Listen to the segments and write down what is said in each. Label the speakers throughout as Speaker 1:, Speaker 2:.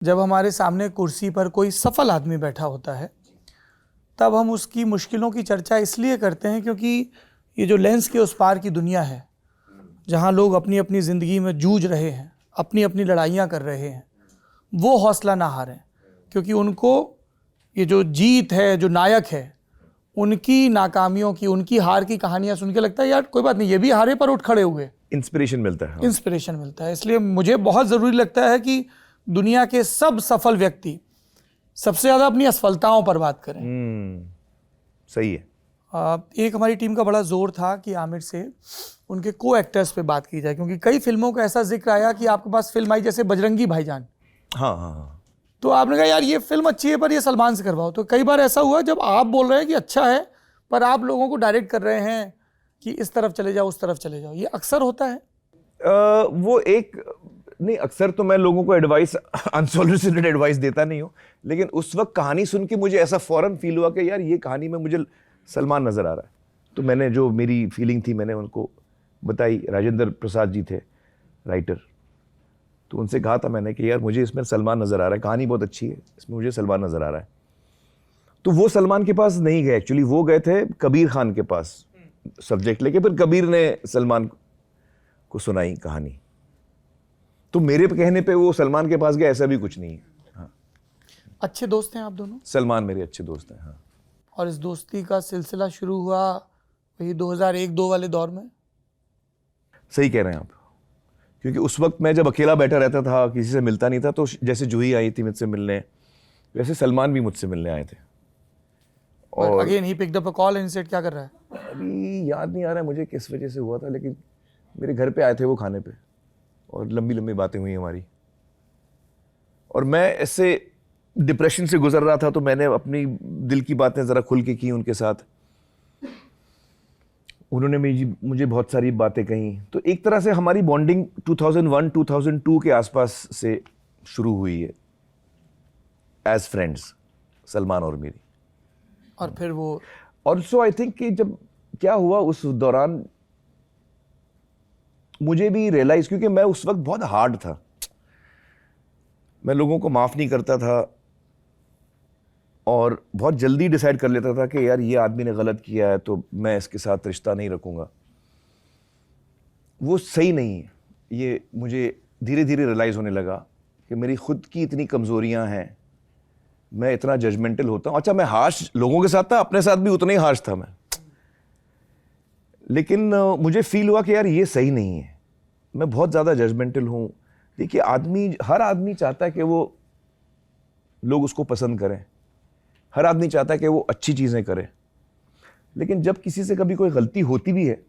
Speaker 1: जब हमारे सामने कुर्सी पर कोई सफल आदमी बैठा होता है तब हम उसकी मुश्किलों की चर्चा इसलिए करते हैं क्योंकि ये जो लेंस के उस पार की दुनिया है, जहाँ लोग अपनी अपनी ज़िंदगी में जूझ रहे हैं, अपनी अपनी लड़ाइयाँ कर रहे हैं, वो हौसला ना हारें, क्योंकि उनको ये जो जीत है, जो नायक है, उनकी नाकामियों की, उनकी हार की कहानियाँ सुन के लगता है यार कोई बात नहीं, ये भी हारे पर उठ खड़े हुए।
Speaker 2: इंस्पिरेशन मिलता है।
Speaker 1: इंस्पिरेशन मिलता है। इसलिए मुझे बहुत ज़रूरी लगता है कि दुनिया के सब सफल व्यक्ति सबसे ज़्यादा अपनी असफलताओं पर बात करें।
Speaker 2: सही है।
Speaker 1: एक हमारी टीम का बड़ा जोर था कि आमिर से उनके को एक्टर्स पे बात की जाए, क्योंकि कई फिल्मों का ऐसा जिक्र आया कि आपके पास फिल्म आई जैसे बजरंगी भाईजान।
Speaker 2: हाँ हाँ हाँ।
Speaker 1: तो आपने कहा यार ये फिल्म अच्छी है पर ये सलमान से करवाओ। तो कई बार ऐसा हुआ जब आप बोल रहे हैं कि अच्छा है पर आप लोगों को डायरेक्ट कर रहे हैं कि इस तरफ चले जाओ, उस तरफ चले जाओ, ये अक्सर होता है?
Speaker 2: वो एक नहीं, अक्सर तो मैं लोगों को एडवाइस, अनसॉलिसिटेड एडवाइस देता नहीं हूँ, लेकिन उस वक्त कहानी सुन के मुझे ऐसा फौरन फील हुआ कि यार ये कहानी में मुझे सलमान नज़र आ रहा है। तो मैंने जो मेरी फीलिंग थी मैंने उनको बताई। राजेंद्र प्रसाद जी थे राइटर, तो उनसे कहा था मैंने कि यार मुझे इसमें सलमान नज़र आ रहा है, कहानी बहुत अच्छी है, इसमें मुझे सलमान नज़र आ रहा है। तो वो सलमान के पास नहीं गए, एक्चुअली वो गए थे कबीर खान के पास सब्जेक्ट लेके, फिर कबीर ने सलमान को सुनाई कहानी। तो मेरे कहने पे वो सलमान के पास गया, ऐसा भी कुछ नहीं है। हाँ।
Speaker 1: अच्छे दोस्त हैं आप दोनों?
Speaker 2: सलमान मेरे अच्छे दोस्त हैं। हाँ।
Speaker 1: और इस दोस्ती का सिलसिला शुरू हुआ वही 2001-2 वाले दौर में?
Speaker 2: सही कह रहे हैं आप, क्योंकि उस वक्त मैं जब अकेला बैठा रहता था, किसी से मिलता नहीं था, तो जैसे जूही आई थी मुझसे मिलने, वैसे सलमान भी मुझसे मिलने आए थे।
Speaker 1: और again he picked up a call and said क्या कर रहा है?
Speaker 2: अभी याद नहीं आ रहा है मुझे किस वजह से हुआ था, लेकिन मेरे घर पे आए थे वो खाने पे, और लंबी लंबी बातें हुई हमारी। और मैं ऐसे डिप्रेशन से गुजर रहा था, तो मैंने अपनी दिल की बातें ज़रा खुल के की उनके साथ। उन्होंने मुझे बहुत सारी बातें कही। तो एक तरह से हमारी बॉन्डिंग 2001-2002 के आसपास से शुरू हुई है एज फ्रेंड्स, सलमान और मेरी।
Speaker 1: और फिर वो
Speaker 2: ऑल्सो आई थिंक कि जब क्या हुआ उस दौरान मुझे भी रियलाइज, क्योंकि मैं उस वक्त बहुत हार्ड था, मैं लोगों को माफ़ नहीं करता था और बहुत जल्दी डिसाइड कर लेता था कि यार ये आदमी ने गलत किया है तो मैं इसके साथ रिश्ता नहीं रखूँगा। वो सही नहीं है। ये मुझे धीरे धीरे रियलाइज़ होने लगा कि मेरी खुद की इतनी कमज़ोरियाँ हैं, मैं इतना जजमेंटल होता हूँ। अच्छा, मैं हार्श लोगों के साथ था, अपने साथ भी उतना ही हार्श था मैं, लेकिन मुझे फील हुआ कि यार ये सही नहीं है, मैं बहुत ज़्यादा जजमेंटल हूँ। देखिए, हर आदमी चाहता है कि वो लोग उसको पसंद करें, हर आदमी चाहता है कि वो अच्छी चीज़ें करे, लेकिन जब किसी से कभी कोई गलती होती भी है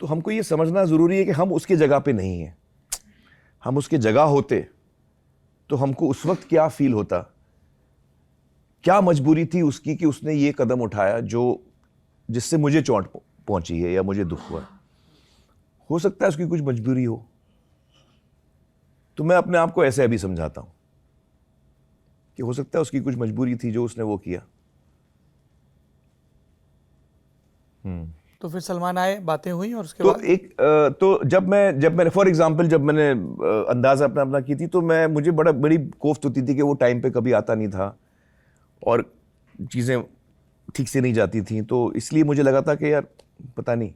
Speaker 2: तो हमको ये समझना ज़रूरी है कि हम उसकी जगह पे नहीं हैं। हम उसकी जगह होते तो हमको उस वक्त क्या फील होता, क्या मजबूरी थी उसकी कि उसने ये कदम उठाया जो जिससे मुझे चोट पहुंची है या मुझे दुख हुआ। हो सकता है उसकी कुछ मजबूरी हो, तो मैं अपने आप को ऐसे अभी समझाता हूं कि हो सकता है उसकी कुछ मजबूरी थी जो उसने वो किया।
Speaker 1: तो फिर सलमान आए, बातें हुई और उसके
Speaker 2: तो
Speaker 1: बाद
Speaker 2: तो जब मैंने फॉर एग्जांपल जब मैंने अंदाज़ा अपना की थी, तो मुझे बड़ी कोफ्त होती थी कि वो टाइम पे कभी आता नहीं था और चीज़ें ठीक से नहीं जाती थी, तो इसलिए मुझे लगा था कि यार पता नहीं।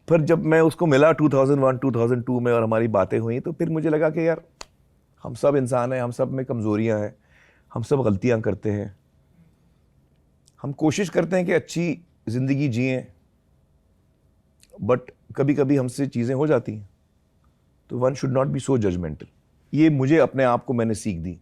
Speaker 2: फिर जब मैं उसको मिला 2001-2002 में और हमारी बातें हुई, तो फिर मुझे लगा कि यार हम सब इंसान हैं, हम सब में कमज़ोरियाँ हैं, हम सब गलतियाँ करते हैं, हम कोशिश करते हैं कि अच्छी ज़िंदगी जिएं, बट कभी कभी हमसे चीज़ें हो जाती हैं, तो one should not be so judgemental. ये मुझे अपने आप को मैंने सीख दी।